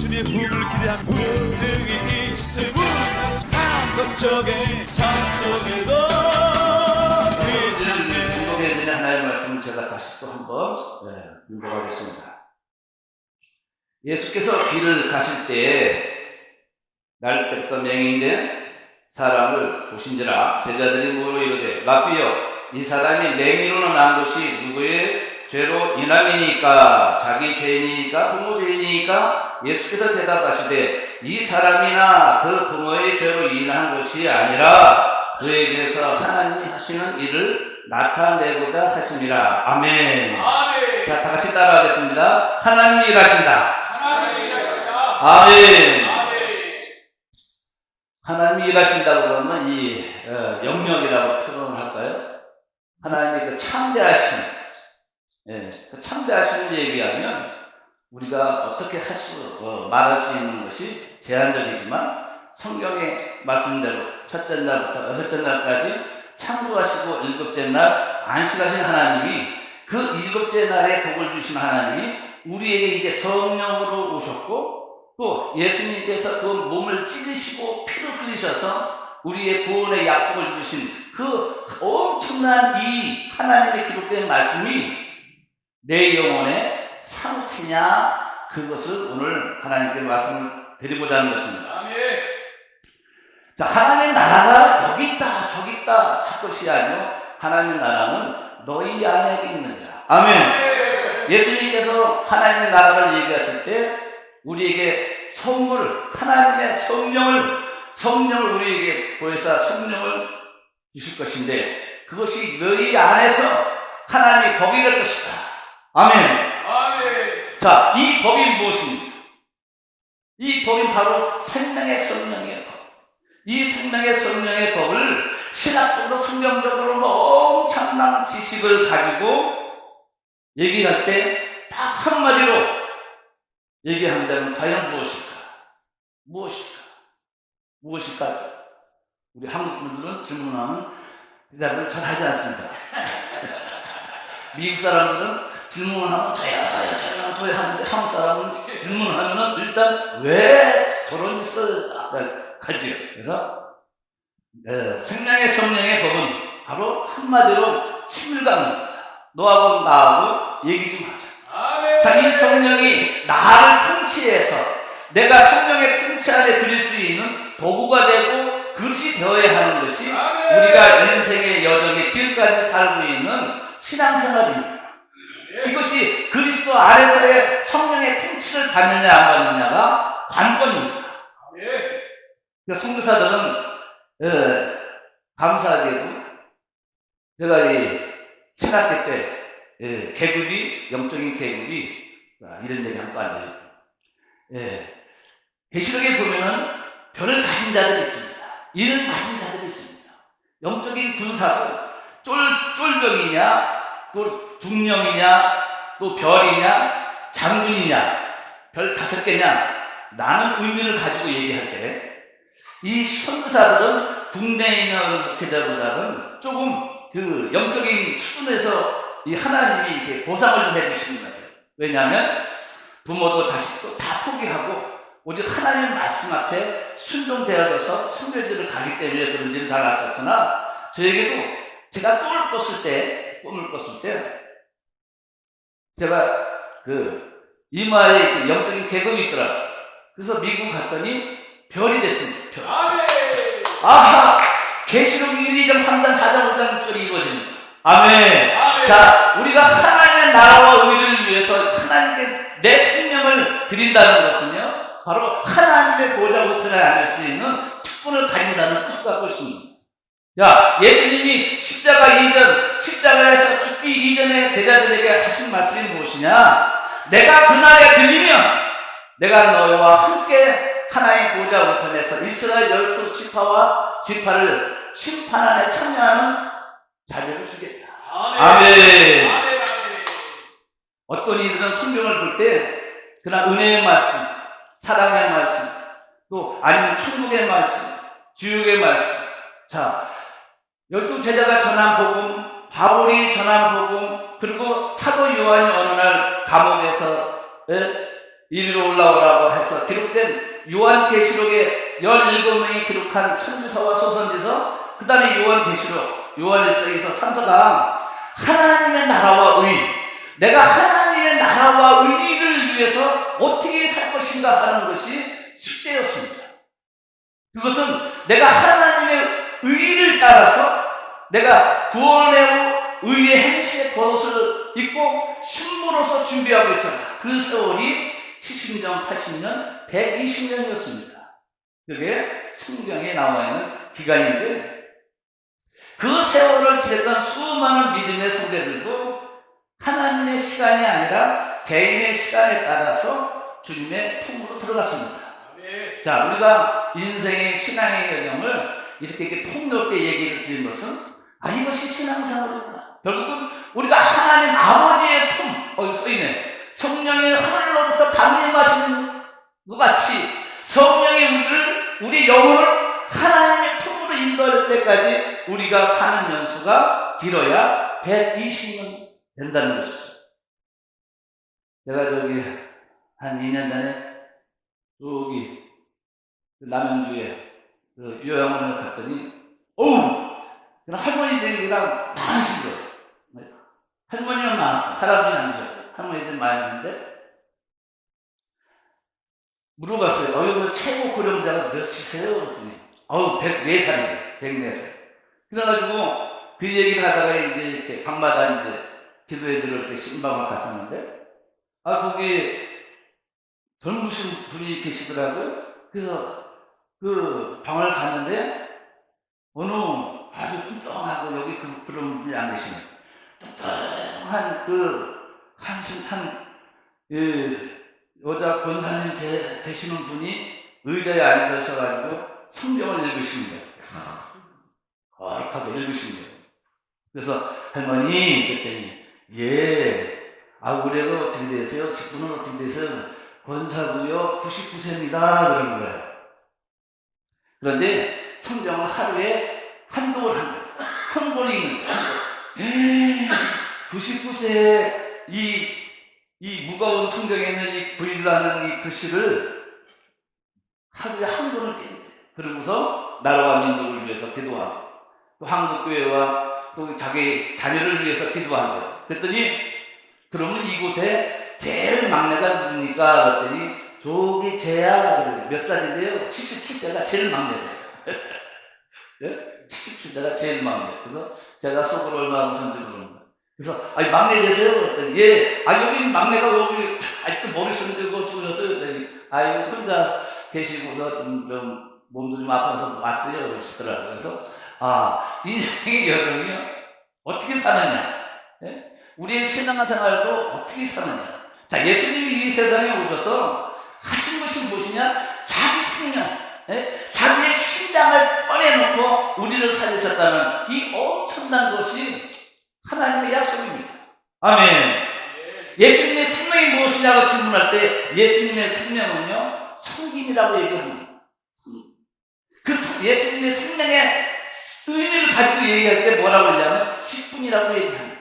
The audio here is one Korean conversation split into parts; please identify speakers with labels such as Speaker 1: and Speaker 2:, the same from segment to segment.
Speaker 1: 예수님의 부흥을 기대한 분들이 있음은 한국적인 서쪽에도
Speaker 2: 인도에 대한 하나님의 말씀을 제가 다시 또 한번 읽어보겠습니다. 예수께서 길을 가실 때에 날 때부터 맹인된 사람을 보신지라 제자들이 물어 이르되 라삐여 이 사람이 맹인으로 난 것이 누구의 죄로 인함이니까 자기 죄이니까 부모 죄이니까 예수께서 대답하시되 이 사람이나 그 부모의 죄로 인한 것이 아니라 그에게서 하나님이 하시는 일을 나타내고자 하심이라. 아멘.
Speaker 1: 아멘.
Speaker 2: 자, 다 같이 따라하겠습니다. 하나님이 일하신다.
Speaker 1: 하나님이 일하신다.
Speaker 2: 아멘.
Speaker 1: 아멘.
Speaker 2: 하나님이 일하신다고 그러면 이 영역이라고 표현을 할까요? 하나님의 그 참되하심, 그 참되하심을 얘기하면 우리가 어떻게 말할 수 있는 것이 제한적이지만 성경의 말씀대로 첫째 날부터 여섯째 날까지 창조하시고 일곱째 날 안식하신 하나님이 그 일곱째 날에 복을 주신 하나님이 우리에게 이제 성령으로 오셨고 또 예수님께서 그 몸을 찢으시고 피를 흘리셔서 우리의 구원의 약속을 주신 그 엄청난 이 하나님의 기록된 말씀이 내 영혼에 상치냐 그것을 오늘 하나님께 말씀드리고자 하는 것입니다.
Speaker 1: 아멘.
Speaker 2: 자, 하나님의 나라가 여기 있다 저기 있다 할 것이 아니요 하나님의 나라는 너희 안에 있는 자. 아멘. 예수님께서 하나님의 나라를 얘기하실 때 우리에게 선물 하나님의 성령을 우리에게 보여서 성령을 주실 것인데 그것이 너희 안에서 하나님이 법이 될 것이다. 아멘.
Speaker 1: 아멘.
Speaker 2: 자, 이 법이 무엇입니까? 이 법이 바로 생명의 성령이에요. 이 생명의 성령의 법을 신학적으로 성경적으로 엄청난 지식을 가지고 얘기할 때 딱 한마디로 얘기한다면 과연 무엇일까? 우리 한국 분들은 질문하면 대답을 잘 하지 않습니다. 미국 사람들은 질문하면 저야 하는데 한국 사람은 질문하면 일단 왜 저런 짓을 하지요. 그래서 생명의 성령의 법은 바로 한마디로 친밀감입니다. 너하고 나하고 얘기 좀 하자.
Speaker 1: 아멘.
Speaker 2: 자, 이 성령이 나를 통치해서 내가 성령의 통치 안에 들일 수 있는 도구가 되고 그릇이 되어야 하는 것이
Speaker 1: 아멘.
Speaker 2: 우리가 인생의 여정에 지금까지 살고 있는 신앙생활입니다. 이것이 그리스도 안에서의 성령의 통치를 받느냐 안 받느냐가 관건입니다. 그래서 선교사들은 감사하게도 제가 이 신학교 때 영적인 계급이 이런 얘기 한 거 아니에요. 계시록에 보면은 별을 가진 자들이 있습니다. 이를 가진 자들이 있습니다. 영적인 군사도 쫄병이냐 또 중령이냐 또 별이냐 장군이냐 별 5개냐 라는 의미를 가지고 얘기할 때 이 선교사들은 국내에 있는 목회자보다는 조금 그 영적인 수준에서 이 하나님이 이렇게 보상을 좀 해주시는 거예요. 왜냐하면 부모도 자식도 다 포기하고 오직 하나님 말씀 앞에 순종되어져서 선교지를 가기 때문에 그런지는 잘 알았었으나 저에게도 제가 꿈을 꿨을 때 제가 그 이마에 그 영적인 계급이 있더라고요. 그래서 미국 갔더니 별이 됐습니다. 별.
Speaker 1: 아멘.
Speaker 2: 아하! 계시록 1, 2장, 3장, 4장, 5장절이 이루어집니다. 아멘.
Speaker 1: 아멘.
Speaker 2: 자, 우리가 하나님의 나라와 의를 위해서 하나님께 내 생명을 드린다는 것은요, 바로 하나님의 보좌 우편에 앉을 수 있는 특권을 가진다는 뜻을 갖고 있습니다. 자, 예수님이 십자가에서 죽기 이전에 제자들에게 하신 말씀이 무엇이냐? 내가 그날에 들리면 내가 너희와 함께 하나의 보좌 우편에서 이스라엘 12지파와 지파를 심판 안에 참여하는 자료를 주겠다.
Speaker 1: 아멘.
Speaker 2: 아멘.
Speaker 1: 아멘.
Speaker 2: 어떤 이들은 성경을 볼 때 그냥 은혜의 말씀, 사랑의 말씀, 또 아니면 천국의 말씀, 지옥의 말씀. 자, 12제자가 전한 복음, 바울이 전한 복음, 그리고 사도 요한이 어느 날 감옥에서 이리로 올라오라고 해서 기록된 요한계시록에 17명이 기록한 선지서와 소선지서, 그 다음에 요한계시록, 요한일서에서 3서가 하나님의 나라와 의, 내가 하나님의 나라와 의를 위해서 어떻게 살 것인가 하는 것이 숙제였습니다. 그것은 내가 하나님의 의를 따라서 내가 구원의 의의 행실의 겉옷을 입고 신부로서 준비하고 있었다. 그 세월이 70년, 80년, 120년이었습니다. 그게 성경에 나와 있는 기간인데, 그 세월을 지냈던 수많은 믿음의 성대들도 하나님의 시간이 아니라 개인의 시간에 따라서 주님의 품으로 들어갔습니다. 자, 우리가 인생의 신앙의 여정을 이렇게 폭넓게 얘기를 드린 것은, 이것이 신앙생활이구나. 결국은 우리가 하나님 아버지의 품, 거기 써있네. 성령의 하늘로부터 강림하시는 것 같이 성령이 우리 영혼을 하나님의 품으로 인도할 때까지 우리가 사는 연수가 길어야 120년 된다는 것이죠. 제가 한 2년 전에 여기 남양주에 요양원을 갔더니 할머니들이랑 많으신 거예요. 할머니는 많았어. 사람들이 아니죠. 할머니들 많았는데 물어봤어요. 여기 최고 고령자가 몇이세요? 그랬더니 104살이에요. 104살. 그래가지고 그 얘기를 하다가 이제 이렇게 방마다 이제 기도해 드릴 때 신방을 갔었는데, 거기 젊으신 분이 계시더라고요. 그래서 그 방을 갔는데 어느 아주 뚱뚱하고, 여기 그런 분이 안 계시네. 뚱뚱한 여자 권사님 되시는 분이 의자에 앉으셔가지고 성경을 읽으시는 거예요. 거룩하게 읽으시는 거예요. 그래서 할머니 그랬더니, 우리가 어떻게 되세요? 직분은 어떻게 되세요? 권사고요. 99세입니다. 그러는 거예요. 그런데 성경을 하루에 한독을 한 거예요. 한 권이 있는 거예요. 99세에 이 무거운 성경에 있는 이 보이지 않는 이 글씨를 하루에 한 권을 뗍니다. 그러면서 나라와 민족을 위해서 기도하고, 또 한국교회와 또 자기 자녀를 위해서 기도한 거예요. 그랬더니, 그러면 이곳에 제일 막내가 누굽니까? 그랬더니, 저기 쟤야. 몇 살인데요? 77세가 제일 막내래요. 77세가 제일 막내. 그래서 제가 속으로 얼마나 웃은지 모르는 거예요. 그래서, 막내 되세요? 그랬더니, 여기 막내가 여기, 아직도 머리 쓰는데 어쩌셨어요? 그랬더니, 혼자 계시고서 좀 몸도 좀 아파서 왔어요. 그러시더라고요. 그래서, 인생의 여정이요. 어떻게 사느냐? 우리의 신앙생활도 어떻게 사느냐? 자, 예수님이 이 세상에 오셔서 하신 것이 무엇이냐? 자기 생명, 자기의 신장을 꺼내놓고 우리를 살리셨다는 이 엄청난 것이 하나님의 약속입니다. 아멘. 예수님의 생명이 무엇이냐고 질문할 때 예수님의 생명은요, 성김이라고 얘기합니다. 그 예수님의 생명의 의미를 가지고 얘기할 때 뭐라고 하냐면 직분이라고 얘기합니다.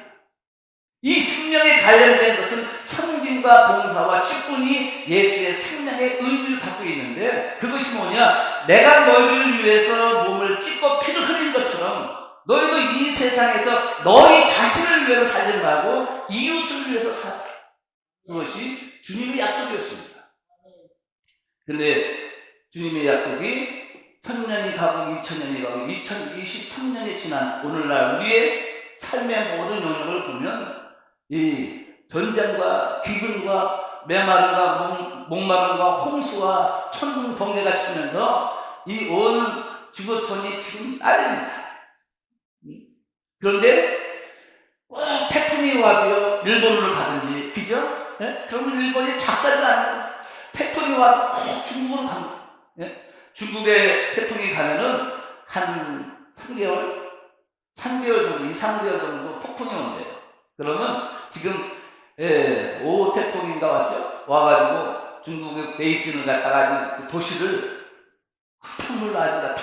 Speaker 2: 이 생명에 관련된 것은 성김과 봉사와 직분이 예수의 생명의 의미를 갖고 있는데, 그것이 뭐냐? 내가 너희를 위해서 몸을 찢고 피를 흘린 것처럼 너희도 이 세상에서 너희 자신을 위해서 살려고 이웃을 위해서 살아. 그것이 주님의 약속이었습니다. 그런데 주님의 약속이 1000년이 가고 2000년이 가고 2023년이 지난 오늘날 우리의 삶의 모든 영역을 보면 이 전쟁과 기근과 메마름과 목마름과 홍수와 천둥 번개가 치면서 이 온 지구촌이 지금 난립니다. 그런데 태풍이 와도요, 일본으로 가든지, 그죠? 그러면 일본이 작살이 나요. 태풍이 와도 중국으로 갑니다. 중국에 태풍이 가면은 한 3개월 정도, 2, 3개월 정도 폭풍이 온대요. 그러면 지금 5호 태풍인가 왔죠? 와가지고 중국의 베이징을 갖다가 도시를 흙탕물로 아주 다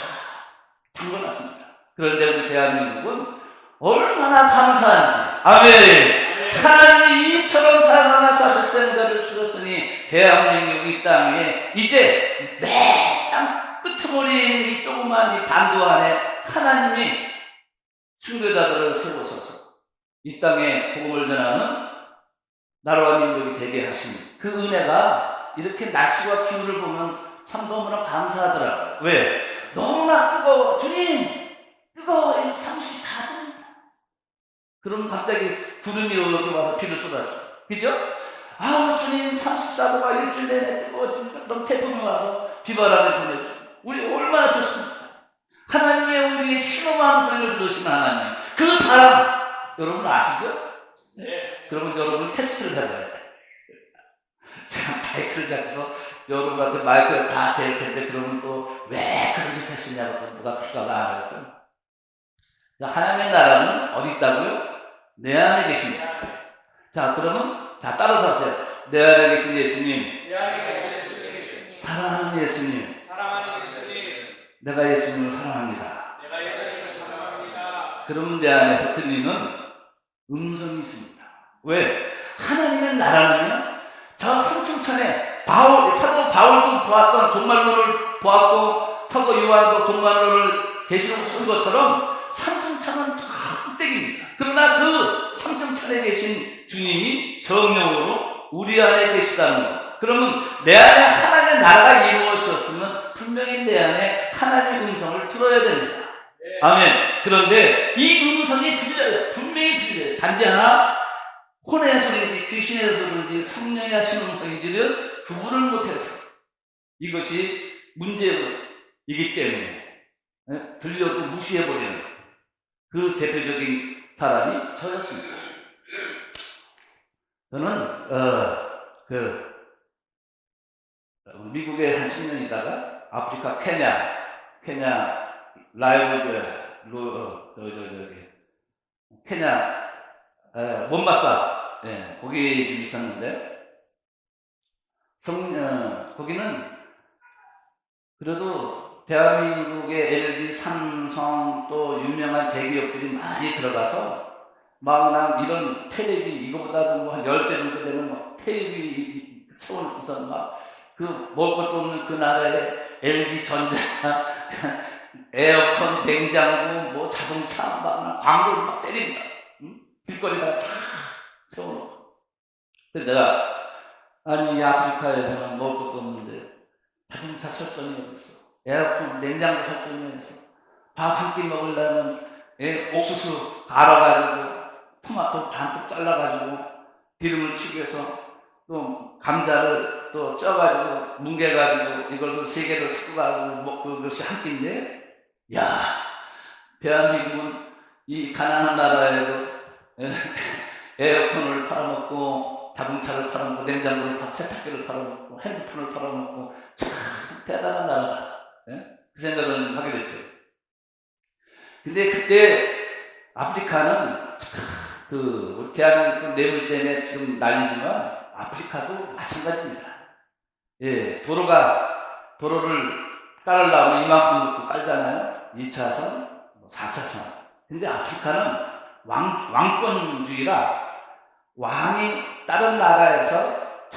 Speaker 2: 담궈놨습니다. 그런데 우리 대한민국은 얼마나 감사한지, 아멘. 하나님이 이처럼 사랑하사 40생자를 주셨으니 대한민국 이 땅에 이제 매땅 끄트머리 이 조그만 이 반도 안에 하나님이 순교자들을 세우셔서 이 땅에 복음을 전하는 나라와 민족이 되게 하신 그 은혜가 이렇게 날씨와 기후를 보면 참 너무나 감사하더라고요. 왜? 너무나 뜨거워. 주님! 뜨거워. 34도입니다. 그럼 갑자기 구름이 여기 와서 비를 쏟아줘. 그죠? 아, 주님 34도가 일주일 내내 뜨거워지니까 너무 태풍이 와서 비바람을 보내줘. 우리 얼마나 좋습니까? 하나님의 우리의 신음하는 소리를 들으시는 하나님. 그 사람, 여러분 아시죠?
Speaker 1: 네.
Speaker 2: 그러면 여러분 테스트를 해봐야 돼. 제가 마이크를 잡고서 여러분한테 마이크가 다 될 텐데, 그러면 또 왜 그런 짓 했으냐고 또 누가 그럴까 알아요. 하나님의 나라는 어디 있다고요? 내 안에 계십니다. 자, 그러면, 자, 따라서 하세요. 내 안에 계신 예수님.
Speaker 1: 내 안에 계신 예수님.
Speaker 2: 사랑하는 예수님.
Speaker 1: 사랑하는 예수님.
Speaker 2: 내가 예수님을 사랑합니다.
Speaker 1: 내가 예수님을 사랑합니다.
Speaker 2: 그러면 내 안에서 들리는 음성이 있습니다. 왜? 하나님의 나라는요, 저 성충천에 사도 바울도 보았던 종말론을 보았고, 사도 요한도 종말론을 계시록 쓴 것처럼 성충천은 저 꼭대기입니다. 그러나 그 성충천에 계신 주님이 성령으로 우리 안에 계시다는 것. 그러면 내 안에 하나님의 나라가 이루어졌으면 분명히 내 안에 하나님의 음성을 들어야 됩니다.
Speaker 1: 네.
Speaker 2: 아멘. 그런데 이 음성이 들려요. 분명히 들려요. 단지 하나, 혼의 소리인지 귀신의 소리인지 성령이 하신 음성인지를 구분을 못해서 이것이 문제이기 때문에 들려도 무시해버리는 그 대표적인 사람이 저였습니다. 저는 미국에 한 10년 있다가 아프리카 케냐 케냐 몬마사 거기 좀 있었는데 거기는 그래도 대한민국의 LG, 삼성 또 유명한 대기업들이 많이 들어가서 막 그냥 이런 텔레비 이거보다도 뭐 한 10배 정도 되는 막 텔레비 세워놓고서 막 그 먹을 것도 없는 그 나라에 LG전자 에어컨, 냉장고, 뭐 자동차 막 광고를 막 때립니다. 응? 길거리다가 다 세워놓고. 그래서 내가 아니 이 아프리카에서는 먹을 것도 없는데 자동차 설정이 어디 있어? 에어컨, 냉장고 설정이 어디 있어? 밥 한 끼 먹으려면 옥수수 갈아가지고 토마토 반쪽 잘라가지고 기름을 튀겨서 또 감자를 또 쪄가지고 뭉개가지고 이걸 3개를 섞어가지고 먹고 그것이 한 끼인데, 야, 대한민국은 이 가난한 나라에도 에어컨을 팔아먹고 자동차를 팔아먹고 냉장고를 팔고 세탁기를 팔아먹고 핸드폰을 팔아먹고 참 대단한 나라다. 그 생각을 하게 됐죠. 근데 그때 아프리카는 그 대한민국 뇌물 때문에 지금 난리지만 아프리카도 마찬가지입니다. 도로를 깔으려면 이만큼 놓고 깔잖아요. 2차선, 4차선. 근데 아프리카는 왕권주의라 왕이 다른 나라에서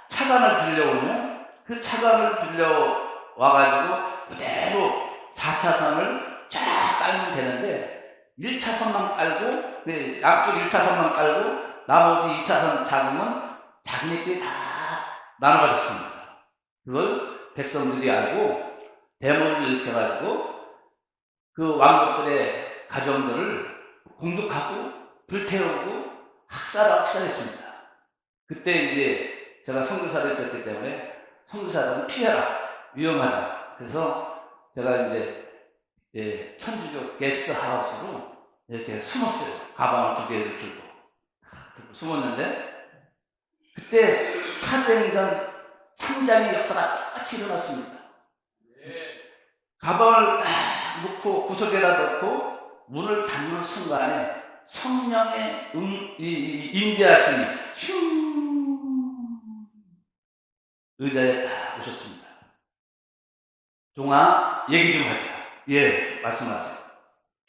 Speaker 2: 차관을 빌려오면 그 차관을 빌려와가지고 그대로 4차선을 쫙 깔면 되는데 1차선만 깔고, 양쪽 1차선만 깔고 나머지 2차선 잡으면 자기네끼리 다 나눠 가졌습니다. 그걸 백성들이 알고 대문을 일으켜가지고 그 왕족들의 가정들을 공격하고 불태우고 학살했습니다. 그때 이제 제가 선교사를 했었기 때문에 선교사는 피해라, 위험하다. 그래서 제가 이제 천주교 게스트 하우스로 이렇게 숨었어요. 가방을 2개를 들고 숨었는데 그때 사도행전 3장의 역사가 똑같이 일어났습니다. 가방을 딱 놓고 구석에다 놓고 문을 닫는 순간에 성령의 임재하심이 슝 의자에 딱 오셨습니다. 종아, 얘기 좀 하자. 예, 말씀하세요.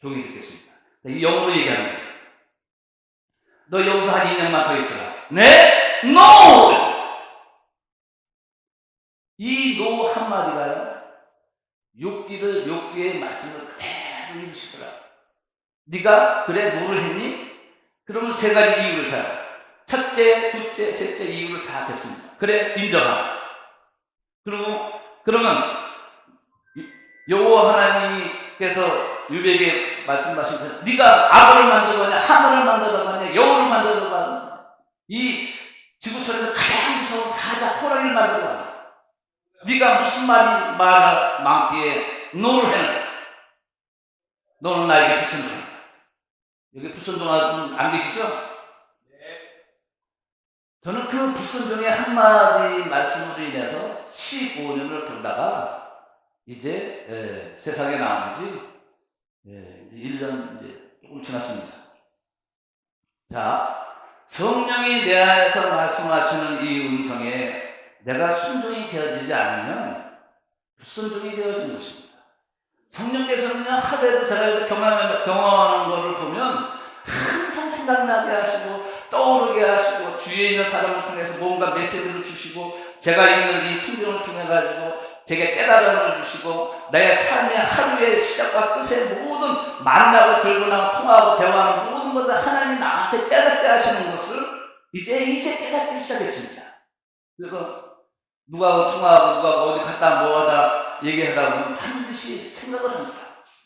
Speaker 2: 종이 듣겠습니다. 이 영어로 얘기합니다. 너 여기서 한 2년만 더 있어라. 네? no! 이 no 한마디가요, 욕기의 말씀을 그대로 이루시더라. 네가 그래 노를 했니? 그러면 세 가지 이유를 다, 첫째, 둘째, 셋째 이유를 다 됐습니다. 그래, 인정하라. 그리고 그러면 여호와 하나님께서 유배에게 말씀하신 대로 네가 악어를 만들어봤냐, 하늘을 만들어봤냐, 여우를 만들어봤냐, 이 지구촌에서 가장 무서운 사자 호랑이를 만들어봤냐, 네가 무슨 말이 많기에 노를 해라. 너는 나에게 불순종한다. 여기 불순종하는 안 계시죠? 저는 그 불순종의 한마디 말씀으로 인해서 15년을 보다가 이제 세상에 나온 지 1년 이제 조금 지났습니다. 자, 성령이 내 안에서 말씀하시는 이 음성에 내가 순종이 되어지지 않으면 불순종이 되어진 것입니다. 성령께서는요, 하루에도 제가 여기서 경험하는 것을 보면 항상 생각나게 하시고 떠오르게 하시고 주위에 있는 사람을 통해서 뭔가 메시지를 주시고 제가 읽는 이 성경을 통해 가지고 제게 깨달음을 주시고 나의 삶의 하루의 시작과 끝의 모든 만나고 들고나고 통하고 대화하는 모든 것을 하나님이 나한테 깨닫게 하시는 것을 이제 깨닫기 시작했습니다. 그래서 누가 통화하고 누가 어디 갔다 뭐하다 얘기하다 보면 반드시 생각을 합니다.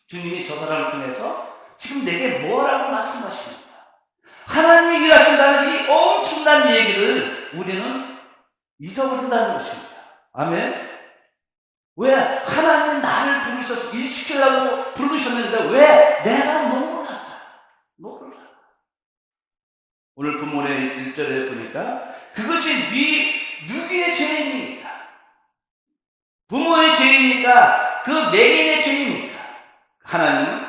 Speaker 2: 주님이 저 사람을 통해서 지금 내게 뭐라고 말씀하십니까? 하나님이 일하신다는 이 엄청난 얘기를 우리는 잊어버린다는 것입니다. 아멘. 왜? 하나님이 나를 부르셔서 일시키려고 부르셨는데 왜 내가 모르나? 오늘 본문의 1절에 보니까 그것이 누구의 죄입니까? 부모의 죄입니까? 그 맹인의 죄입니까? 하나님은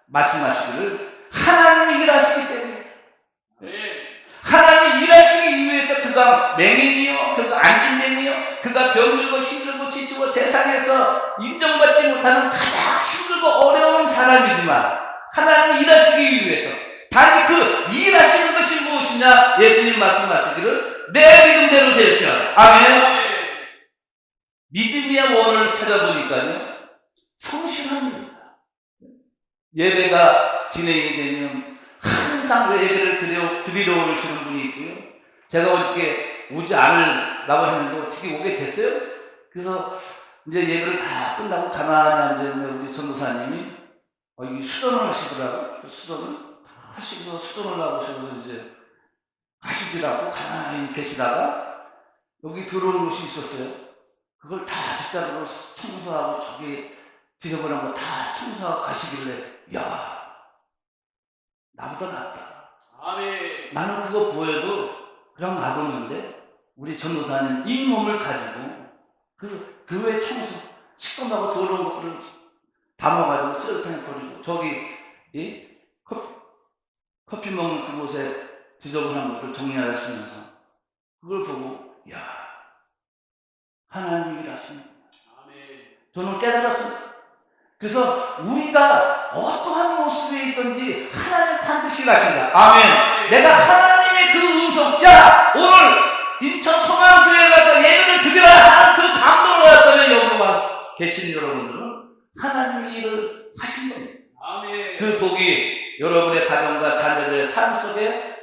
Speaker 2: 말씀하시기를 하나님이 일하시기 때문에 하나님이 일하시기 위해서 그가 맹인이요, 그가 안진맹이요, 그가 병들고 힘들고 지치고 세상에서 인정받지 못하는 가장 힘들고 어려운 사람이지만 하나님이 일하시기 위해서 단지 그 일하시는 것이 무엇이냐? 예수님 말씀하시기를 내 믿음대로 될지어다. 아멘. 믿음의 원을 찾아보니까요, 성실합니다. 예배가 진행이 되면 항상 예배를 드리러 오시는 분이 있고요. 제가 어저께 오지 않으려고 했는데 어떻게 오게 됐어요? 그래서 이제 예배를 다 끝나고 가만히 앉아있는 우리 전도사님이 이 수전을 하시더라고요. 수전을 하시고 수전을 나오시고 이제 가시지라고 가만히 계시다가 여기 들어오는 곳이 있었어요. 그걸 다 빗자루로 청소하고 저기 지저분한 거 다 청소하고 가시길래 야, 나보다 낫다.
Speaker 1: 아멘.
Speaker 2: 나는 그거 보여도 그냥 놔뒀는데 우리 전도사님 이 몸을 가지고 그 교회 청소 시커멓고 더러운 것들을 담아가지고 쓰레기통에 버리고 저기 이 커피 먹는 그곳에 지저분한 것들 정리하시면서 그걸 보고 야, 하나님이 일하시는 저는 깨달았습니다. 그래서 우리가 어떠한 모습에 있든지 하나님 반드시 일하신다. 아멘. 내가 하나님의 그 음성, 야, 오늘 인천 성안교회 가서 예배를 드리라 하는 그 감동을 받았다면 여기 와 계신 여러분들은 하나님의 일을 하신 겁니다.
Speaker 1: 아멘.
Speaker 2: 그 복이 여러분의 가정과 자녀들의 삶 속에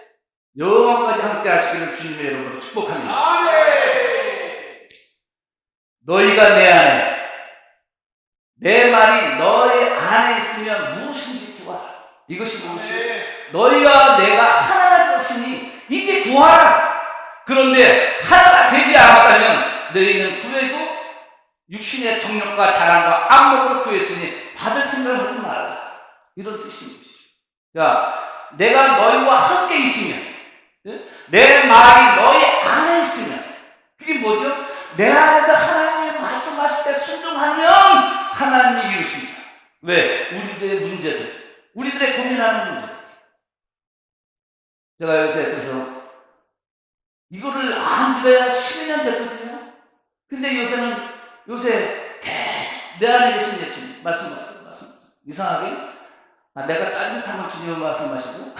Speaker 2: 영원까지 함께 하시기를 주님의 이름으로 축복합니다.
Speaker 1: 아멘.
Speaker 2: 너희가 내 안에, 내 말이 너희 안에 있으면 무엇인지 구하라. 이것이 무엇이요? 너희가 내가 하나가 되었으니 이제 구하라. 그런데 하나가 되지 않았다면 너희는 구해도 육신의 정욕과 자랑과 안목으로 구했으니 받을 생각을 하지 말라. 이런 뜻인 것이죠. 자, 내가 너희와 함께 있으면, 내 말이 너희 안에 있으면, 그게 뭐죠? 내 안에서 하나님이 말씀하실 때 순종하면 하나님이 이루십니다. 왜? 우리들의 문제들, 우리들의 고민하는 문제. 제가 요새 그래서 이거를 안 지어야 10년 됐거든요. 근데 요새 계속 내 안에 계신 예수님 말씀하세요. 이상하게 내가 딴짓하면 주님은 말씀하시고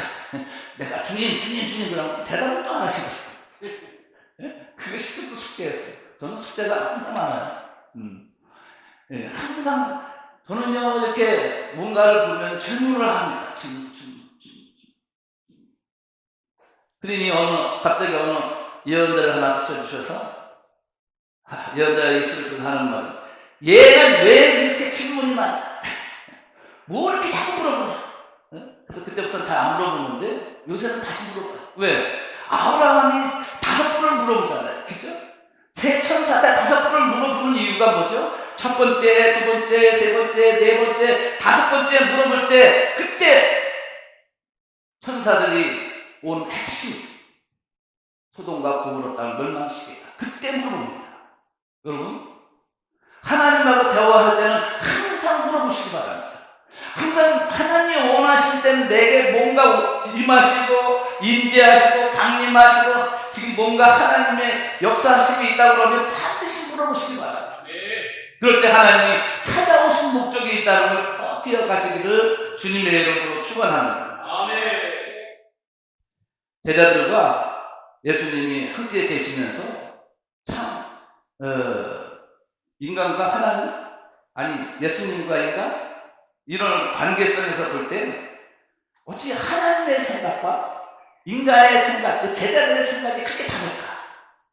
Speaker 2: 내가 주님 그럼 대답을 또 안 하시고 그것이 또 숙제였어요. 저는 숙제가 항상 많아요. 예, 항상 저는요 이렇게 뭔가를 보면 질문을 합니다. 질문. 그러니 갑자기 어느 예언자를 하나 붙여주셔서 예언자의 입술을 좀 하는 말. 얘는 왜 이렇게 질문이 많아? 뭐 이렇게 자꾸 물어보냐? 그래서 그때부터는 잘 안 물어보는데 요새는 다시 물어봐요. 왜? 아브라함이 5번을 물어보잖아요. 그죠? 세 천사가 5번을 물어보는 이유가 뭐죠? 첫 번째, 두 번째, 세 번째, 네 번째, 5번째 물어볼 때 그때 천사들이 온 핵심 소돔과 고모라 땅을 멸망시키겠다. 그때 물어봅니다. 여러분 하나님하고 대화할 때는 항상 물어보시기 바랍니다. 항상 하나님이 원하실 때는 내게 뭔가 임하시고 임재하시고 강림하시고 지금 뭔가 하나님의 역사하심이 있다고 그러면 반드시 물어보시기 바랍니다. 그럴 때 하나님이 찾아오신 목적이 있다는 걸 기억하시기를 주님의 이름으로 축원합니다.
Speaker 1: 아멘.
Speaker 2: 제자들과 예수님이 함께 계시면서 참 인간과 하나님 아니 예수님과 인간 이런 관계성에서 볼 때 어찌 하나님의 생각과 인간의 생각, 그 제자들의 생각이 그렇게 다를까?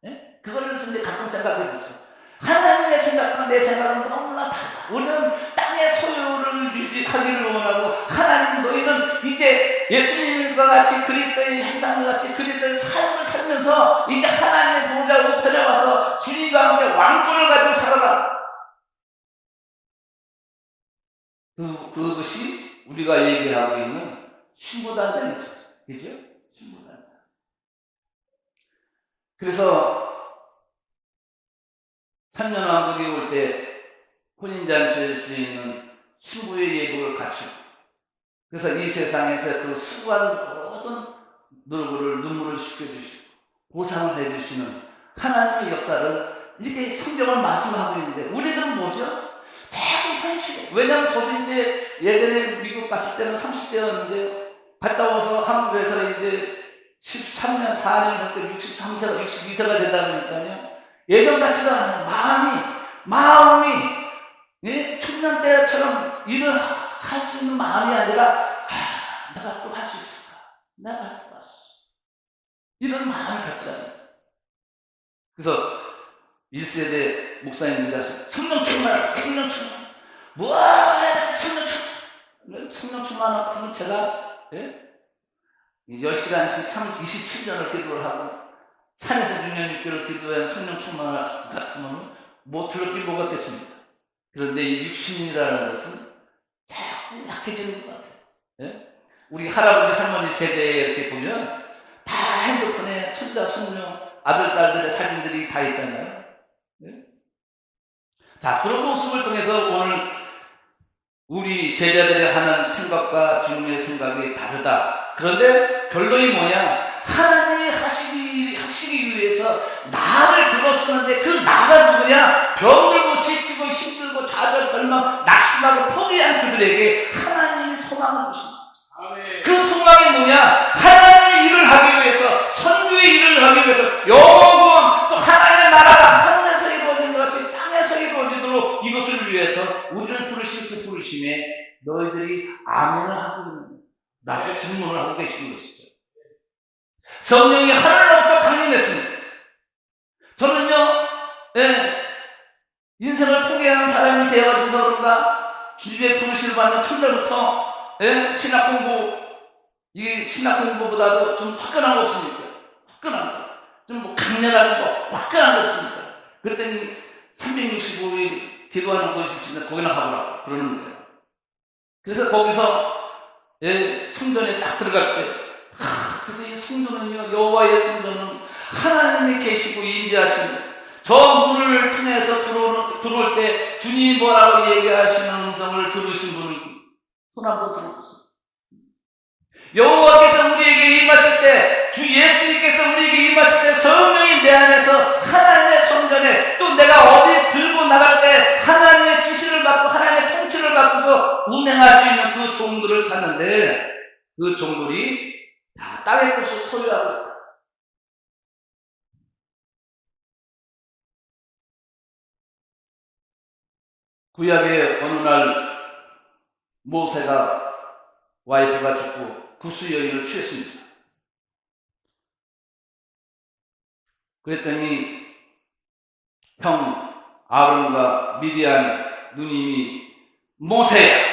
Speaker 2: 예? 그거를 이제 가끔 생각해 보죠. 하나님의 생각과 내 생각은 너무나 달라. 우리는 땅의 소유를 유지하기를 원하고 하나님 너희는 이제 예수님과 같이 그리스도의 형상과 같이 그리스도의 삶을 살면서 이제 하나님의 보좌로 편해와서 주님과 함께 왕권을 가지고 살아라. 그것이 우리가 얘기하고 있는 신부단장이죠. 그죠? 신부단장. 그래서 천년왕국이 올 때 혼인잔치에 쓰이는 신부의 예복을 갖추고 그래서 이 세상에서 그 수고한 모든 노력을 눈물을 씻겨주시고 보상을 해주시는 하나님의 역사를 이렇게 성경을 말씀하고 있는데 우리들은 뭐죠? 자꾸 현실에 왜냐하면 저도 이제 예전에 미국 갔을 때는 30대였는데 갔다 와서 한국에서 이제 13년, 4년 살 때 63세가 62세가 되다 보니까요 예전 같지가 않아요. 마음이 예? 청년 때처럼 일을 할 수 있는 마음이 아니라 내가 또 할 수 있을까? 내가 또 할 수 있을까? 이런 마음이 같지가 않아요. 그래서 1세대 목사님들 하시죠. 성령 충만. 뭐야 성령 충만 하면 제가 예? 10시간씩 27년을 기도를 하고 산에서 6년 6개월 기도한 성령 충만 같으면 못 들을 게 뭐가 있겠습니까? 그런데 이 60년이라는 것은 자꾸 약해지는 것 같아요. 예? 우리 할아버지 할머니 세대에 이렇게 보면 다 핸드폰에 손자 손녀 아들 딸들의 사진들이 다 있잖아요. 예? 자 그런 모습을 통해서 오늘 우리 제자들이 하는 생각과 주님의 생각이 다르다. 그런데 결론이 뭐냐? 하나님이 하시기 위해서 나를 들었었는데 그 나가 누구냐? 병들고 지치고 힘들고 좌절 절망 낙심하고 포기한 그들에게 하나님이 소망을 주십니다. 그 소망이 뭐냐? 하나님의 일을 하기 위해서 선교의 일을 하기 위해서 영원 또 하나님의 나라가 하늘에서 이루어진 것 같이 땅에서 이루어지도록 이것을 위해서 우리를 부르신 그 부르심에 너희들이 아멘을 하고 있는 라고 질문을 하고 계시는 것이죠. 성령이 하늘로부터 강림했습니다. 저는요 인생을 포기하는 사람이 되어가지고 그런가 주님의 부르심을 받는 첫날부터 신학 공부 이게 신학 공부보다도 좀 화끈한 거 없습니까? 화끈한 거 좀 뭐 강렬한 거 화끈한 거 없습니까? 그랬더니 365일 기도하는 것이 있으면 거기나 가보라고 그러는 거예요. 그래서 거기서 성전에 딱 들어갈 때 그래서 이 성전은요 여호와의 성전은 하나님이 계시고 임재하시는 저 문을 통해서 들어올 때 주님이 뭐라고 얘기하시는 음성을 들으신 분은 손 한번 들어보세요. 여호와께서 우리에게 임하실 때 주 예수님께서 우리에게 임하실 때 성령이 내 안에서 하나님의 성전에 또 내가 어디 들고 나갈 때 하나님의 지시를 받고 하나님의 통치를 받고서 운행할 수 있는 그 종들을 찾는데 그 종들이 다 땅의 것을 소유하고 있다. 구약의 어느 날 모세가 와이프가 죽고 구스 여인을 취했습니다. 그랬더니 형 아론과 미디안 누님이 모세야,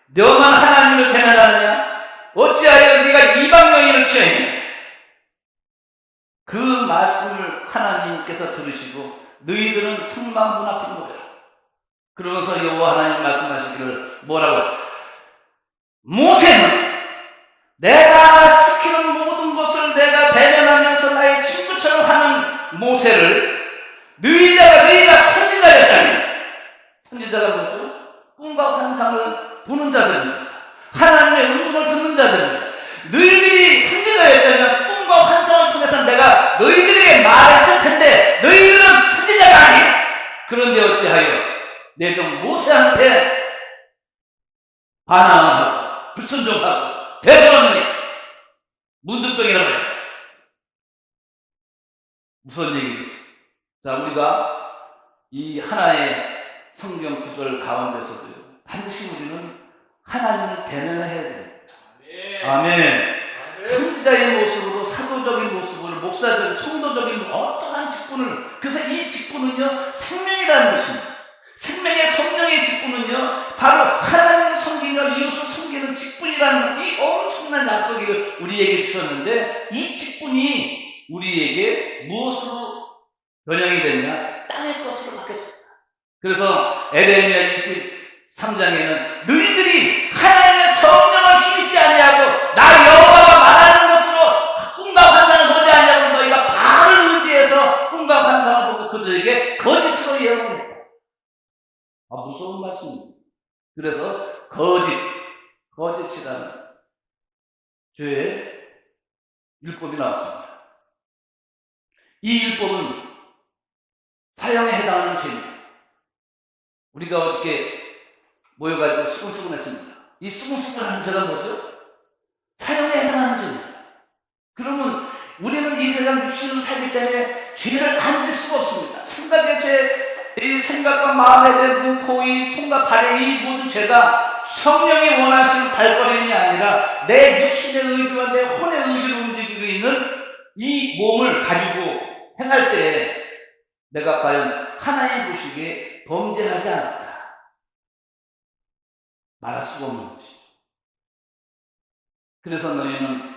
Speaker 2: 너만 하나님을 대면하느냐? 어찌하여 네가 이방 여인을 취했냐? 그 말씀을 하나님께서 들으시고 너희들은 성만 문앞인 거야. 그러면서 여호와 하나님 말씀하시기를 뭐라고? 모세는 내가 시키는 모든 것을 내가 대면하면서 나의 친구처럼 하는 모세를 너희가 선지자였다면, 선지자가 뭐죠? 꿈과 환상을 보는 자들입니다. 하나님의 음성을 듣는 자들입니다. 너희들이 선지자였다면 꿈과 환상을 통해서 내가 너희들에게 말했을 텐데 너희들은 선지자가 아니야. 그런데 어찌하여 내 종 모세한테 반항하고 불순종하고 대들었느냐? 문둥병이라고 해요. 무슨 얘기지? 자, 우리가 이 하나의 성경 구절 가운데서도 반드시 우리는 하나님을 대면해야 됩니다. 아멘. 선지자의 모습으로, 사도적인 모습으로, 목사적인, 성도적인 어떠한 직분을, 그래서 이 직분은요 생명이라는 것입니다. 생명의 성령의 직분은요 바로 하나님을 섬기며 이웃을 섬기는 직분이라는 이 엄청난 약속을 우리에게 주셨는데, 이 직분이 우리에게 무엇으로 변형이 됐냐? 땅의 것으로 바뀌었습니다. 그래서 에레미야 23장에는 너희들이 하나님의 성령을 힘입지 아니하고 나 여호와가 말하는 것으로 꿈과 환상을 보지 아니하고 너희가 바알을 의지해서 꿈과 환상을 보고 그들에게 거짓으로 예언했다. 무서운 말씀입니다. 그래서 거짓이라는 죄의 율법이 나왔습니다. 이 율법은 사형에 해당하는 죄입니다. 우리가 어저께 모여가지고 수근수근했습니다. 이 수근수근하는 죄가 뭐죠? 사형에 해당하는 죄입니다. 그러면 우리는 이 세상 육신을 살기 때문에 죄를 안 질 수가 없습니다. 생각의 죄, 이 생각과 마음에 대한 눈, 코, 입, 손과 발의 이 모든 죄가 성령이 원하시는 발걸음이 아니라 내 육신의 의지와 내 혼의 의지로 움직이고 있는 이 몸을 가지고 행할 때 내가 과연 하나님 보시기에 범죄하지 않았다 말할 수가 없는 것이죠. 그래서 너희는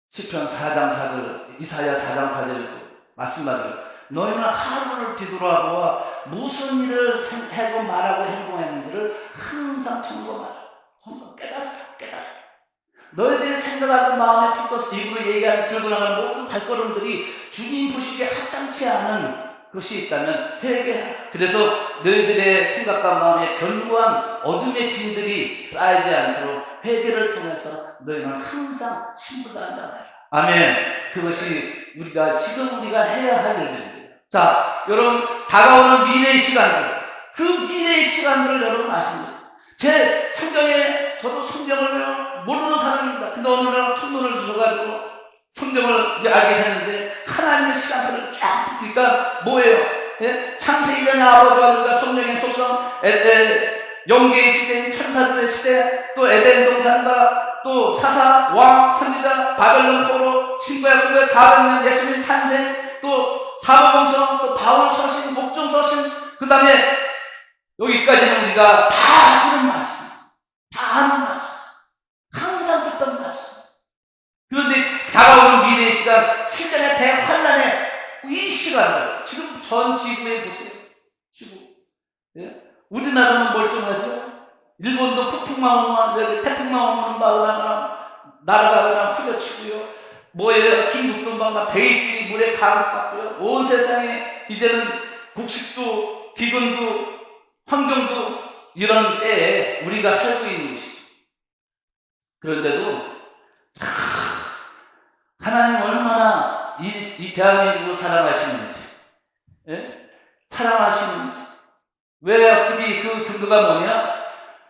Speaker 2: 시편 4장 4절, 이사야 4장 4절에도 말씀하기를 너희는 하루를 뒤돌아보아 무슨 일을 하고 말하고 행동했는지를 항상 점검하라. 깨달아. 너희들이 생각하고 마음에 품고서 입으로 얘기하는 들고 나가는 모든 발걸음들이 주님 보시기에 합당치 않은 것이 있다면 회개하라. 그래서 너희들의 생각과 마음에 견고한 어둠의 진들이 쌓이지 않도록 회개를 통해서 너희는 항상 신부다 하잖아요. 아멘. 그것이 지금 우리가 해야 할 일들입니다. 자, 여러분, 다가오는 미래의 시간들, 그 미래의 시간들을 여러분 아십니다. 제 성경에, 저도 성경을 모르는 사람입니다. 근데 어느 날 천문을 주셔가지고 성경을 이제 알게 됐는데 하나님의 시간들을 쫙 보니까 뭐예요? 예? 창세기 전에 아버지와 성령의 소성, 영계의 시대, 천사들의 시대, 또 에덴 동산과 또 사사, 왕, 선지자, 바벨론 포로, 신구약 400년 예수님 탄생, 또 사도공성, 또 바울 서신, 목종 서신, 그 다음에 여기까지는 우리가 다 들은 말씀, 다 아는 말씀, 항상 듣던 말씀. 그런데 다가오는 미래의 시간, 7년의 대환란의 이 시간을 지금 전 지구에 보세요. 지구. 예? 우리나라는 멀쩡하죠? 일본도 태풍만 오는 나라가 그냥 후려치고요. 뭐예요? 중국도 막 베이징이 물에 가득 온 세상에 이제는 곡식도 기근도 환경도 이런 때에 우리가 살고 있는 것이죠. 그런데도 하나님 얼마나 이 대한민국을 사랑하시는지, 예? 사랑하시는지. 왜 특히 그 근거가 뭐냐?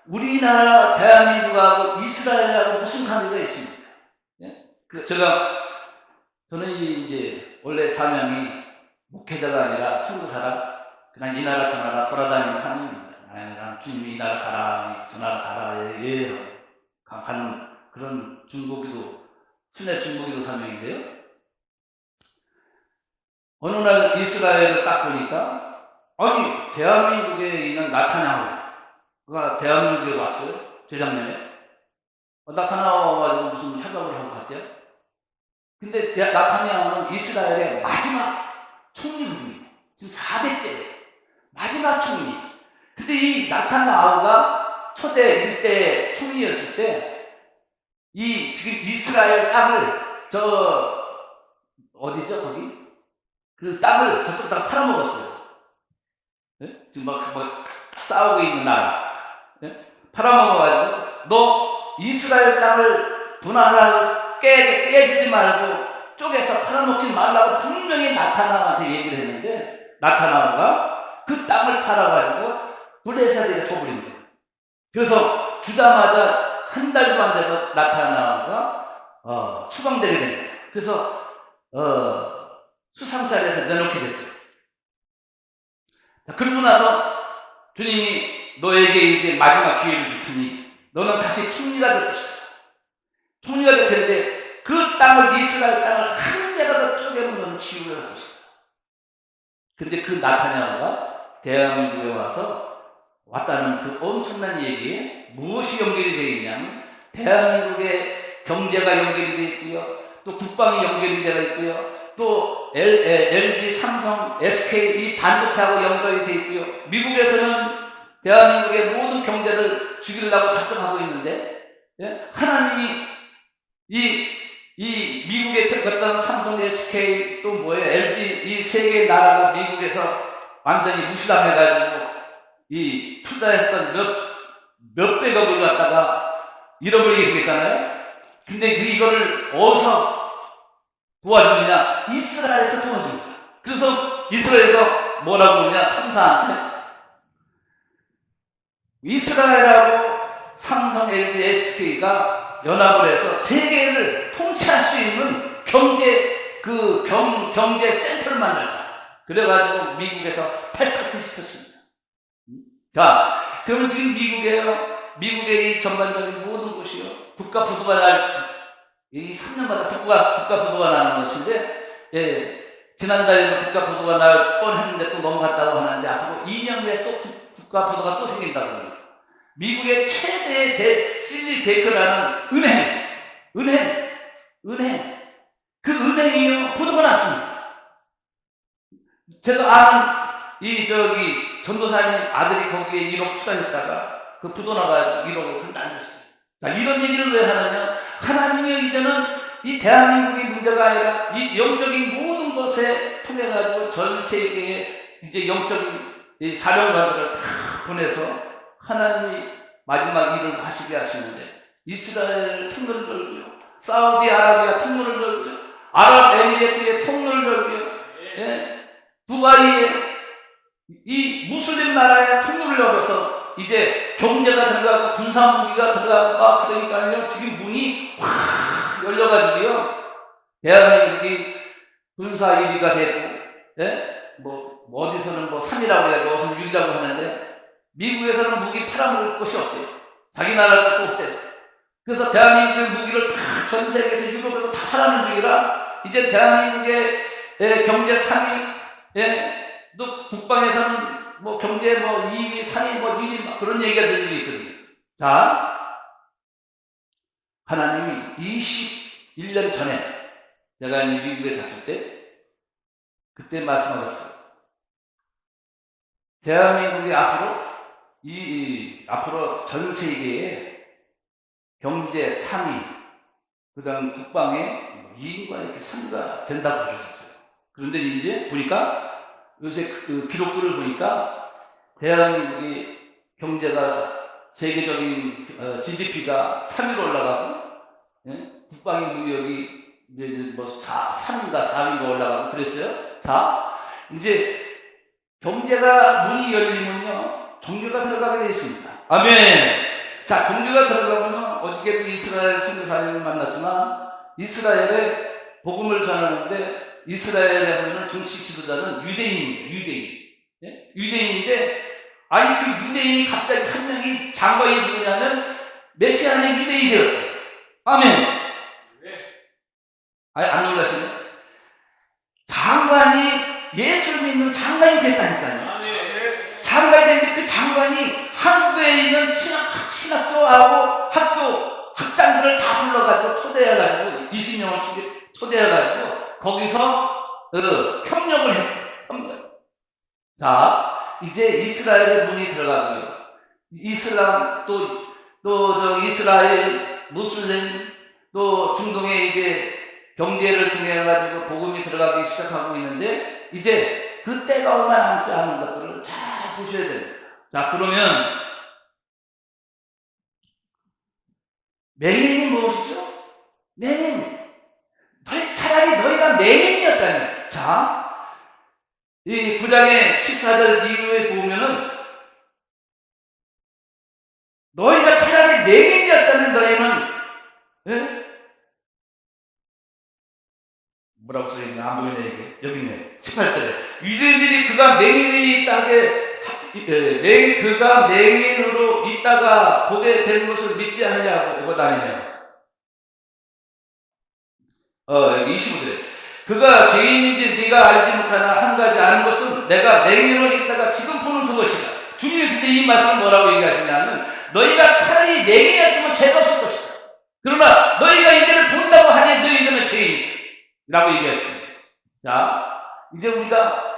Speaker 2: 우리나라 대한민국하고 이스라엘하고 무슨 관계가 있습니까? 예? 저는 이제 원래 사명이 목회자가 아니라 선교사라 그냥 이 나라 저 나라 돌아다니는 사명입니다. 나라 가라, 저 나라 가라, 예, 가는 그런 중보기도, 순회 중보기도 사명인데요. 어느 날 이스라엘을 딱 보니까, 아니, 대한민국에 있는 나타냐가 대한민국에 왔어요. 재작년에. 나타나와가지고 무슨 협약을 하고 갔대요. 근데 나타냐는 이스라엘의 마지막 총리거든요. 지금 4대째. 마지막 총리. 근데 이 나타나우가 초대 일대 총리였을 때, 이 지금 이스라엘 땅을, 어디죠, 거기? 그 땅을 저쪽 땅 팔아먹었어요. 네? 지금 막 싸우고 있는 나라. 네? 팔아먹어가지고, 너 이스라엘 땅을 분할하고 깨지지 말고 쪼개서 팔아먹지 말라고 분명히 나타나한테 얘기를 했는데, 나타나가 그 땅을 팔아가지고 블레셋에게 줘버린 거예요. 그래서 주자마자 한 달도 안 돼서 나타나가 추방되게 된 거예요. 그래서 수상자리에서 내놓게 됐죠. 자, 그러고 나서 주님이 너에게 이제 마지막 기회를 줄 테니 너는 다시 총리가 될 것이다. 총리가 될 텐데 그 땅을, 이스라엘 땅을 한 개라도 쪼개면 너는 지옥에 갈 것이다. 근데 그 나타냐가 대한민국에 왔다는 그 엄청난 얘기에 무엇이 연결이 되어 있냐면, 대한민국의 경제가 연결이 되어 있고요, 또 국방이 연결이 되어 있고요, 또 LG, 삼성, SK 이 반도체하고 연결이 되어 있고요, 미국에서는 대한민국의 모든 경제를 죽이려고 작정하고 있는데, 예? 하나님이 이 미국에 어떤 삼성, SK 또 뭐예요, LG 이 세 개의 나라가 미국에서 완전히 무시당해가지고 이 투자했던 몇백억을 갖다가 잃어버리게 생겼잖아요. 근데 이거를 어디서 도와주느냐? 이스라엘에서 도와줍니다. 그래서 이스라엘에서 뭐라고 그러냐? 삼사한테 이스라엘하고 삼성, LG, SK가 연합을 해서 세계를 통치할 수 있는 경제 센터를 만들자. 그래가지고 미국에서 팔칵 시켰습니다. 자, 그러면 지금 미국의 이 전반적인 모든 곳이요, 국가 부도가 이 3년마다 국가 부도가 나는 것인데, 예, 지난달에 국가 부도가 날 뻔했는데 또 넘어갔다고 하는데 앞으로 2년 후에 또 국가 부도가 또 생긴다고 합니다. 미국의 최대의 실리베이커라는 은행, 그 은행이요, 부도가 났습니다. 제가 아는 전도사님 아들이 거기에 1억 투자했다가 그 부도 나가지고 1억을 날렸어요. 자, 이런 얘기를 왜 하느냐? 하나님의 이제는 이 대한민국의 문제가 아니라 이 영적인 모든 것에 통해가지고 전 세계에 이제 영적인 사령관들을 다 보내서 하나님이 마지막 일을 하시게 하시는데, 이스라엘 통로를 열고요, 사우디아라비아 통로를 열고요, 아랍에미리트의 통로를 열고요, 예? 두바이의 이 무슬림 나라의 통로를 열어서 이제 경제가 들어가고 군사무기가 들어가고, 그러니까요 지금 문이 확 열려가지고요, 대한민국이 군사 1위가 되고, 예? 뭐 어디서는 3위라고 해야 어디서는 6위라고 하는데, 미국에서는 무기 팔아먹을 곳이 없대요. 자기 나라 것도 없대요. 그래서 대한민국의 무기를 다 전 세계에서 유럽에서 다 사가는 중이라 이제 대한민국의 경제 3위, 또 국방에서는 경제 2위, 3위, 1위 그런 얘기가 들리고 있거든요. 자, 하나님이 21년 전에 제가 미국에 갔을 때 그때 말씀하셨어요. 대한민국이 앞으로 전 세계에 경제 3위, 그 다음 국방에 2위가 이렇게 3위가 된다고 하셨어요. 그런데 이제 보니까 요새 그 기록들을 보니까 대한민국이 경제가 세계적인 GDP가 3위로 올라가고, 예? 국방의 무역이 이제 3위가 4위가 올라가고 그랬어요. 자, 이제 경제가 문이 열리면요, 종교가 들어가게 되어 있습니다. 아멘. 자, 종교가 들어가면 어저께도 이스라엘 선교사님을 만났지만 이스라엘에 복음을 전하는데, 이스라엘에 보면 정치 지도자는 유대인입니다. 유대인. 예? 유대인인데 아니 그 유대인이 갑자기 한 명이 장관이 누구냐면 메시아는 유대인이 되었대. 아멘. 아니 안 놀라시네. 장관이 예수를 믿는 장관이 됐다니까요. 장관이 됐는데 그 장관이 한국에 있는 신학교하고 학교 학장들을 다 불러가지고 초대해가지고 20명을 초대해가지고 거기서 협력을 했대. 자, 이제 이스라엘의 문이 들어가고요. 이슬람 또 이스라엘 무슬림 또 중동에 이제 경제를 통해 가지고 복음이 들어가기 시작하고 있는데 이제 그 때가 얼마 남지 않은 것들을 잘 보셔야 됩니다. 자, 그러면 맹인이 무엇이죠? 맹인. 차라리 너희가 맹인이었다면. 자, 이 9장의 14절 이후에 보면은 너희가 차라리 맹인이었다면 너희는 뭐라고 써있나? 안 보이네 이게. 여기 있네. 18절에 유대인들이 그가 맹인이 그가 맹인으로 있다가 보게 된 것을 믿지 않냐고 이거 다니네요. 여기 25절에 그가 죄인인지 네가 알지 못하나 한 가지 아는 것은 내가 맹인으로 있다가 지금 보는 그것이다. 주님이 그때 이 말씀을 뭐라고 얘기하시냐면 너희가 차라리 맹인이었으면 죄가 없을 것이다. 그러나 너희가 이제는 본다고 하니 너희들은 죄인이라고 얘기하십니다. 자, 이제 우리가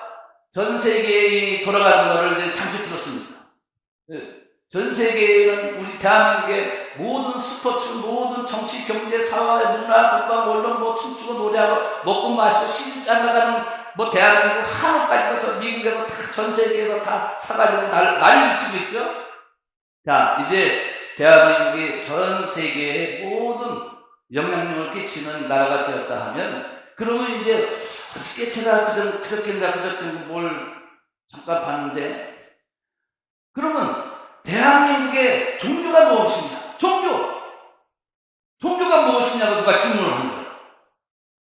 Speaker 2: 전 세계에 돌아가는 것을 잠시 들었습니다. 전 세계에는 우리 대한민국의 모든 스포츠, 모든 정치, 경제, 사회, 문화, 국방, 언론, 춤추고 노래하고 먹고 마시고 시집 잘 나가는 대한민국 한옥까지도 저 미국에서 다 전 세계에서 다 사가지고 난리를 치고 있죠. 자, 이제 대한민국이 전 세계의 모든 영향력을 끼치는 나라가 되었다 하면 그러면 이제 어저께 제가 그저께인가 뭘 잠깐 봤는데 그러면 대한민국의 종교가 무엇이냐? 종교가 무엇이냐고 누가 질문을 한 거예요.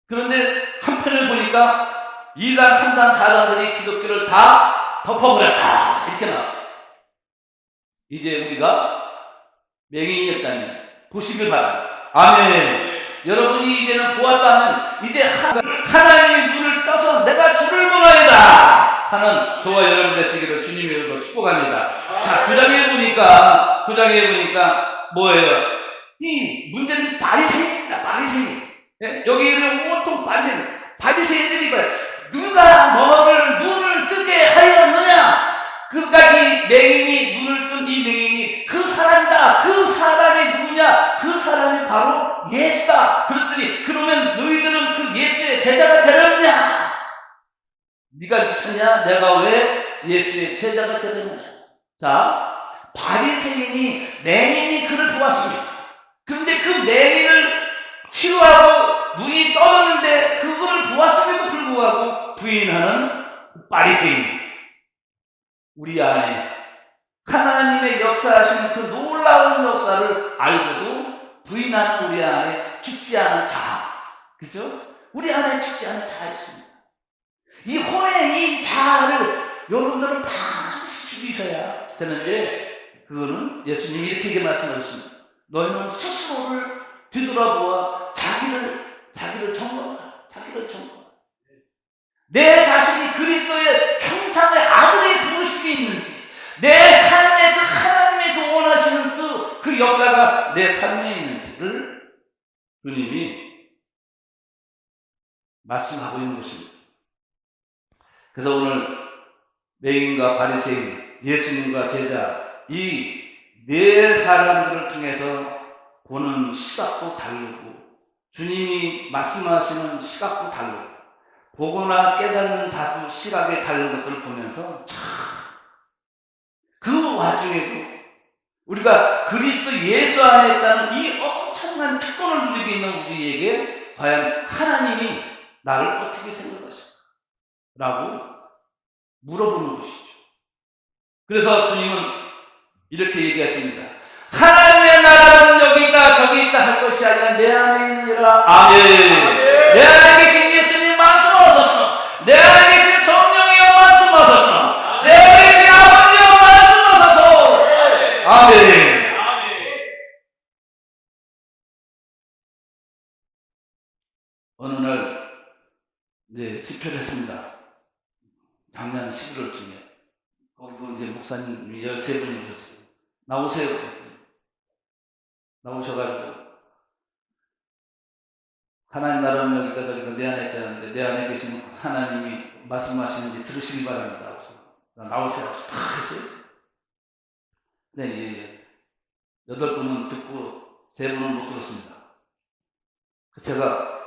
Speaker 2: 그런데 한편을 보니까 2단, 3단, 4단들이 기독교를 다 덮어버렸다. 이렇게 나왔어요. 이제 우리가 맹인이었다니 보시길 바랍니다. 아멘. 여러분이 이제는 보았다면 이제 하나님의 눈을 떠서 내가 주를 보나이다 하는 저와 여러분 되시기를 주님의 이름으로 축복합니다. 자, 9장에 보니까 뭐예요? 이 문제는 바리새인입니다. 바리새인. 예? 여기는 온통 바리새인들이 누가 너를 눈을 뜨게 하였느냐? 그러니까 이 맹인이 눈을 뜬 이 맹인이 그 사람이다. 그 사람이 누구냐? 그 사람이 바로 예수다. 그랬더니 그러면 너희들은 그 예수의 제자가 되렸냐? 네가 미쳤냐? 내가 왜 예수의 제자가 되렸냐? 자, 바리새인이 맹인이 그를 보았습니다. 그런데 그 맹인을 치유하고 눈이 떠졌는데 그거를 보았음에도 불구하고 부인하는 바리새인. 우리 안에 하나님의 역사하시는 그 놀라운 역사를 알고도 부인하는 우리 안에 죽지 않은 자아. 그죠? 우리 안에 죽지 않은 자아 있습니다. 이 혼의 이 자아를 여러분들은 반드시 죽이셔야 되는데 그거는 예수님이 이렇게 말씀하셨습니다. 너희는 스스로를 뒤돌아보아 자기를 점검하라. 내 자신이 그리스도의 형상의 아들의 부르심이 있는지 내 삶에 그 하나님의 그 원하시는 그 역사가 내 삶에 있는지를 주님이 말씀하고 있는 것입니다. 그래서 오늘 맹인과 바리새인, 예수님과 제자 이 네 사람들을 통해서 보는 시각도 다르고 주님이 말씀하시는 시각도 다르고 보거나 깨닫는 자도 시각이 다른 것들을 보면서 그 와중에도 우리가 그리스도 예수 안에 있다는 이 엄청난 특권을 누리고 있는 우리에게 과연 하나님이 나를 어떻게 생각하실까? 라고 물어보는 것이죠. 그래서 주님은 이렇게 얘기하십니다. 하나님의 나라는 여기 있다 저기 있다 할 것이 아니라 내 안에 있느니라. 아멘. 내 안에 계신 예수님 말씀하소서. 내 안에 계신 성령이여 말씀하소서. 내 안에 계신 아버지여 말씀하소서. 아멘. 어느 날 이제 집회를 했습니다. 작년 11월쯤에. 거기도 이제 목사님이 13분이 오셨어요. 나오세요. 나오셔가지고 하나님 나라는 여기가 저기가 내 안에 있다는데 내 안에 계신 하나님이 말씀하시는지 들으시기 바랍니다. 나오세요. 다 했어요. 네, 8분은 듣고 3분은 못 들었습니다. 제가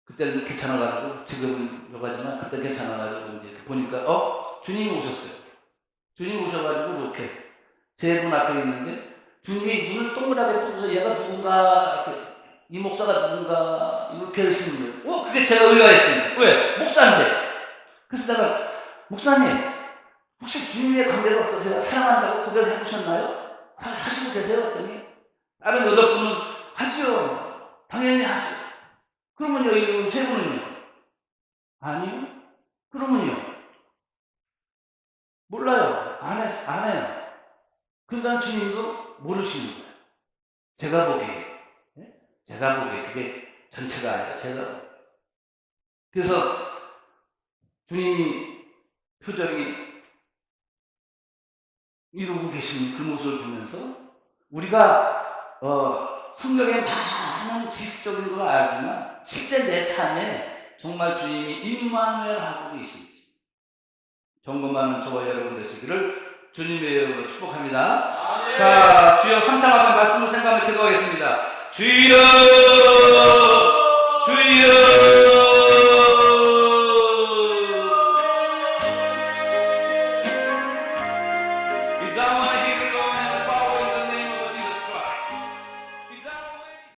Speaker 2: 그때는 괜찮아가지고 지금은 몇 가지만 그때 괜찮아가지고 이제 보니까 주님이 오셨어요. 주님이 오셔가지고 이렇게 3분 앞에 있는데 주님이 눈을 동그랗게 뜨고서 얘가 누군가 이렇게 이 목사가 누군가 이렇게 하시는 거예요. 그게 제가 의아했습니다. 왜? 목사인데. 그래서 내가 목사님 혹시 주님의 관계가 어떠세요? 사랑한다고 고백을 해보셨나요? 하시고 계세요? 했더니 다른 8분은 하죠. 당연히 하죠. 그러면요, 이 3분은요? 아니요. 그러면요? 몰라요. 안 해요. 그러니까 주님도 모르시는 거예요. 제가 보기에. 제가 보기에 그게 전체가 아니라 제가. 그래서 주님이 표정이 이러고 계신 그 모습을 보면서 우리가 성경에 많은 지식적인 걸 알지만 실제 내 삶에 정말 주님이 임마누엘 하고 계신지 점검하는 저와 여러분 되시기를 주님의 이름으로 축복합니다. 자, 주여 3장 앞에 말씀을 생각하며 기도하겠습니다. 주여 주여 이 자와